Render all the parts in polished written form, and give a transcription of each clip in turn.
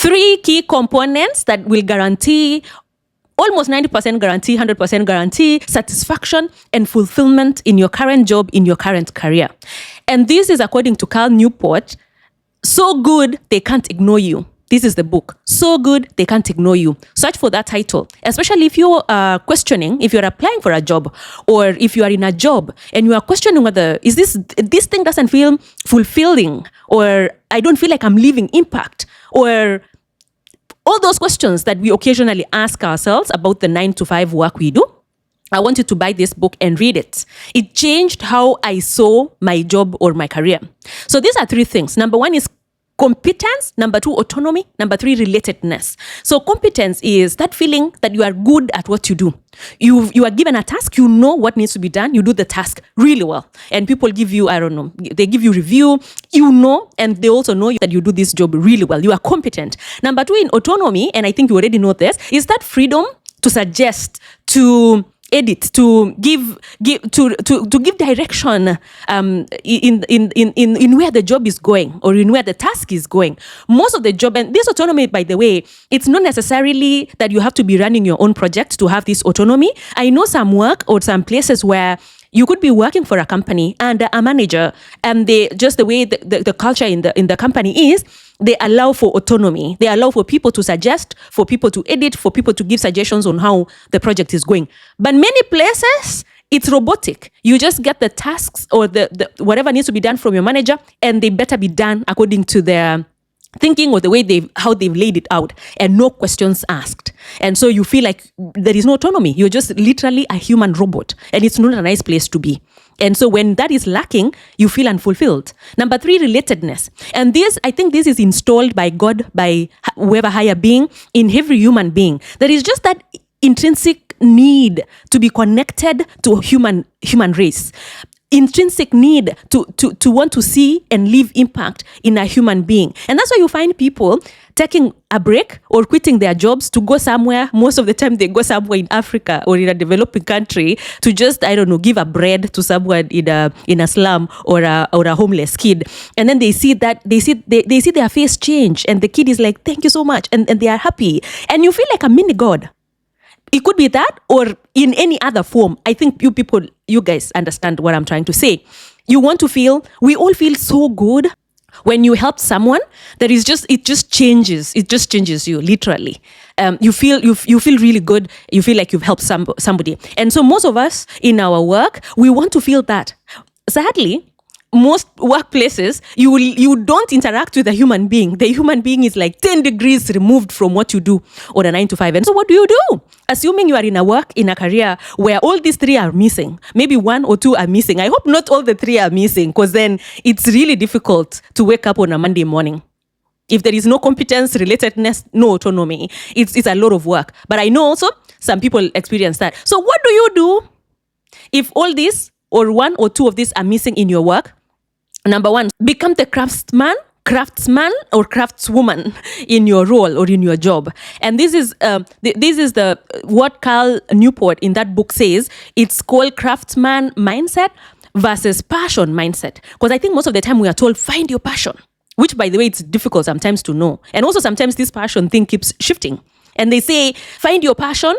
3 key components that will guarantee almost 90% guarantee, 100% guarantee satisfaction and fulfillment in your current job, in your current career. And this is according to Cal Newport. So good, they can't ignore you. This is the book. So good, they can't ignore you. Search for that title, especially if you are questioning, if you're applying for a job, or if you are in a job and you are questioning whether this thing doesn't feel fulfilling, or I don't feel like I'm leaving impact, or all those questions that we occasionally ask ourselves about the 9-to-5 work we do. I want you to buy this book and read it. It changed how I saw my job or my career. So these are 3 things. Number 1 is competence. Number 2, autonomy. Number 3, relatedness. So competence is that feeling that you are good at what you do. You are given a task, you know what needs to be done, you do the task really well. And people give you, they give you review, and they also know that you do this job really well. You are competent. Number 2, in autonomy, and I think you already know this, is that freedom to suggest, to edit, to give direction in where the job is going, or in where the task is going. Most of the job, and this autonomy, by the way, it's not necessarily that you have to be running your own project to have this autonomy. I know some work or some places where you could be working for a company and a manager, and they just the way the culture in the company is, they allow for autonomy. They allow for people to suggest, for people to edit, for people to give suggestions on how the project is going. But many places, it's robotic. You just get the tasks or the whatever needs to be done from your manager, and they better be done according to their thinking or the way how they've laid it out, and no questions asked. And so you feel like there is no autonomy. You're just literally a human robot, and it's not a nice place to be. And so when that is lacking, you feel unfulfilled. Number 3, relatedness. And this, I think this is installed by God, by whoever higher being, in every human being. There is just that intrinsic need to be connected to human race. Intrinsic need to want to see and leave impact in a human being. And that's why you find people taking a break or quitting their jobs to go somewhere. Most of the time they go somewhere in Africa or in a developing country to just, give a bread to someone in a slum or a homeless kid. And then they see their face change, and the kid is like, thank you so much. And they are happy. And you feel like a mini God. It could be that, or in any other form. I think you guys understand what I'm trying to say. We all feel so good when you help someone. It just changes you, literally. You feel really good. You feel like you've helped somebody. And so most of us in our work, we want to feel that. Sadly, most workplaces, you don't interact with a human being. The human being is like 10 degrees removed from what you do on a 9-to-5. And so what do you do? Assuming you are in a career where all these 3 are missing, maybe 1 or 2 are missing. I hope not all the 3 are missing, because then it's really difficult to wake up on a Monday morning. If there is no competence, relatedness, no autonomy, it's a lot of work. But I know also some people experience that. So what do you do if all this or 1 or 2 of these are missing in your work? Number 1, become the craftsman or craftswoman in your role or in your job. And this is what Cal Newport in that book says. It's called craftsman mindset versus passion mindset. Because I think most of the time we are told, find your passion, which, by the way, it's difficult sometimes to know. And also sometimes this passion thing keeps shifting. And they say, find your passion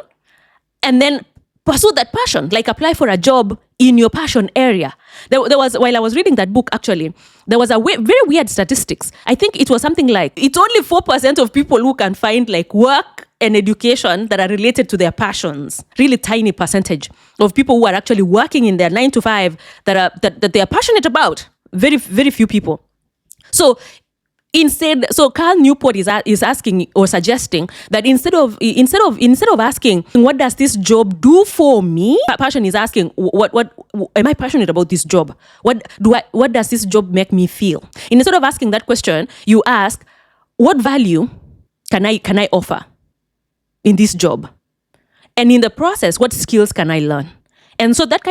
and then pursue that passion, like apply for a job in your passion area. There was, while I was reading that book, actually, there was a very weird statistics. I think it was something like, it's only 4% of people who can find like work and education that are related to their passions. Really tiny percentage of people who are actually working in their 9-to-5 that they are passionate about. Very, very few people. So Cal Newport is asking or suggesting that instead of asking, what does this job do for me? Passion is asking, what am I passionate about this job? What does this job make me feel? Instead of asking that question, you ask, what value can I offer in this job? And in the process, what skills can I learn? And so that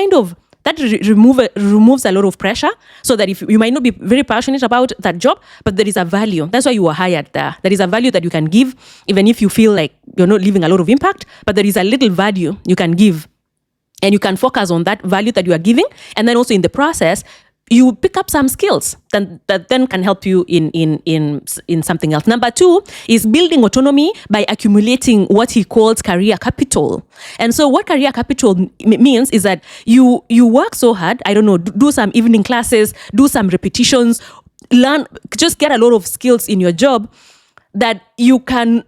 removes a lot of pressure, so that if you might not be very passionate about that job, but there is a value. That's why you are hired there. There is a value that you can give, even if you feel like you're not leaving a lot of impact, but there is a little value you can give, and you can focus on that value that you are giving. And then also in the process, you pick up some skills that then can help you in something else. Number 2 is building autonomy by accumulating what he calls career capital. And so what career capital means is that you work so hard, I don't know, do some evening classes, do some repetitions, learn, just get a lot of skills in your job that you can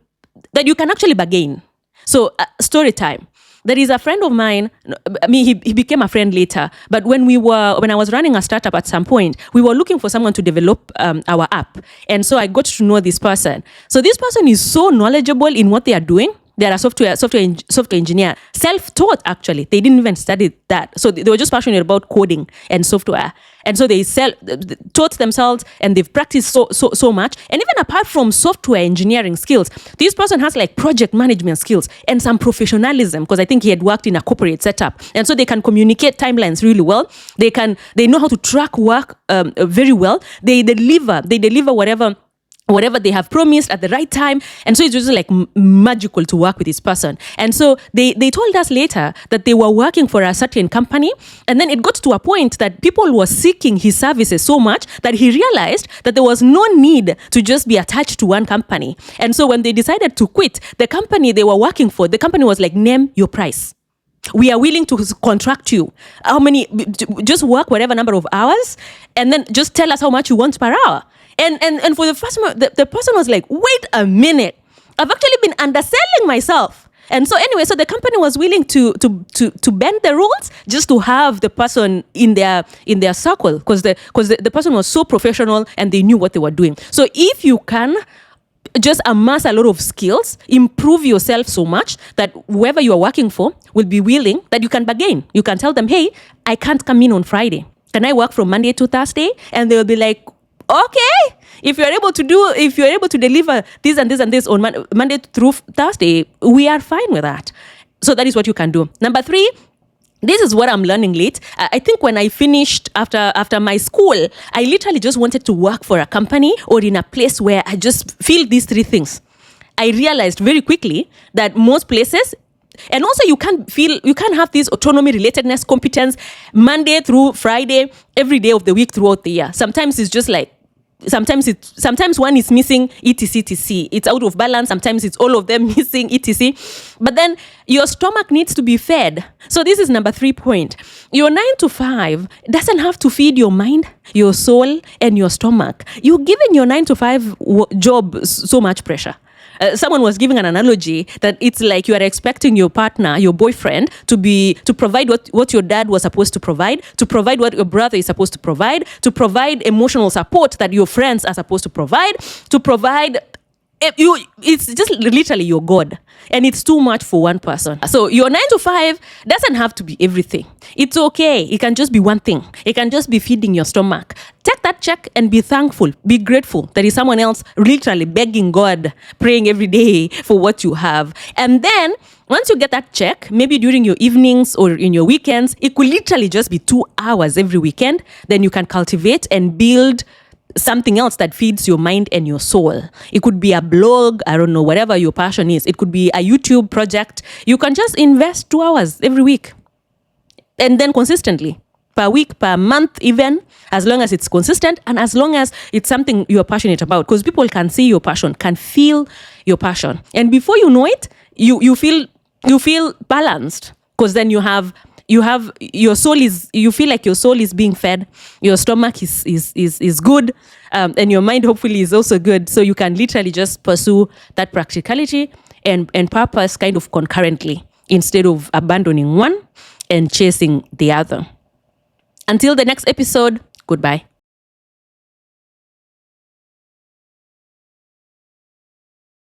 actually bargain. So story time. There is a friend of mine, he became a friend later, but when I was running a startup at some point, we were looking for someone to develop our app. And so I got to know this person. So this person is so knowledgeable in what they are doing. They are a software engineer, self-taught actually. They didn't even study that. So they were just passionate about coding and software. And so they taught themselves and they've practiced so much. And even apart from software engineering skills, this person has like project management skills and some professionalism, because I think he had worked in a corporate setup. And so they can communicate timelines really well. They know how to track work very well. They deliver whatever they have promised at the right time. And so it's just like magical to work with this person. And so they told us later that they were working for a certain company. And then it got to a point that people were seeking his services so much that he realized that there was no need to just be attached to one company. And so when they decided to quit, the company they were working for, the company was like, name your price. We are willing to contract you. How many, just work whatever number of hours, and then just tell us how much you want per hour. And for the first moment, the person was like, wait a minute, I've actually been underselling myself. And so anyway, so the company was willing to bend the rules just to have the person in their circle, because the person was so professional and they knew what they were doing. So if you can just amass a lot of skills, improve yourself so much that whoever you are working for will be willing, that you can bargain. You can tell them, hey, I can't come in on Friday. Can I work from Monday to Thursday? And they'll be like, okay, if you're able to deliver this and this and this on Monday through Thursday, we are fine with that. So that is what you can do. Number 3, this is what I'm learning late. I think when I finished after my school, I literally just wanted to work for a company or in a place where I just feel these 3 things. I realized very quickly that most places, and also you can't have this autonomy, relatedness, competence Monday through Friday, every day of the week throughout the year. Sometimes it's just like, sometimes one is missing etc. It's out of balance. Sometimes it's all of them missing etc. But then your stomach needs to be fed. So this is number 3 point. Your 9 to 5 doesn't have to feed your mind, your soul, and your stomach. You're giving your 9 to 5 job so much pressure. Someone was giving an analogy that it's like you are expecting your partner, your boyfriend, to provide what your dad was supposed to provide what your brother is supposed to provide emotional support that your friends are supposed to provide. It's just literally your God, and it's too much for one person. So your 9 to 5 doesn't have to be everything. It's okay. It can just be one thing. It can just be feeding your stomach. Take that check and be thankful. Be grateful. There is someone else literally begging God, praying every day for what you have. And then once you get that check, maybe during your evenings or in your weekends, it could literally just be 2 hours every weekend. Then you can cultivate and build something else that feeds your mind and your soul. It could be a blog, I don't know, whatever your passion is. It could be a YouTube project. You can just invest 2 hours every week. And then consistently, per week, per month even, as long as it's consistent and as long as it's something you're passionate about. Because people can see your passion, can feel your passion. And before you know it, you feel balanced, because then you feel like your soul is being fed, your stomach is good, and your mind hopefully is also good. So you can literally just pursue that practicality and purpose kind of concurrently, instead of abandoning one and chasing the other. Until the next episode, goodbye.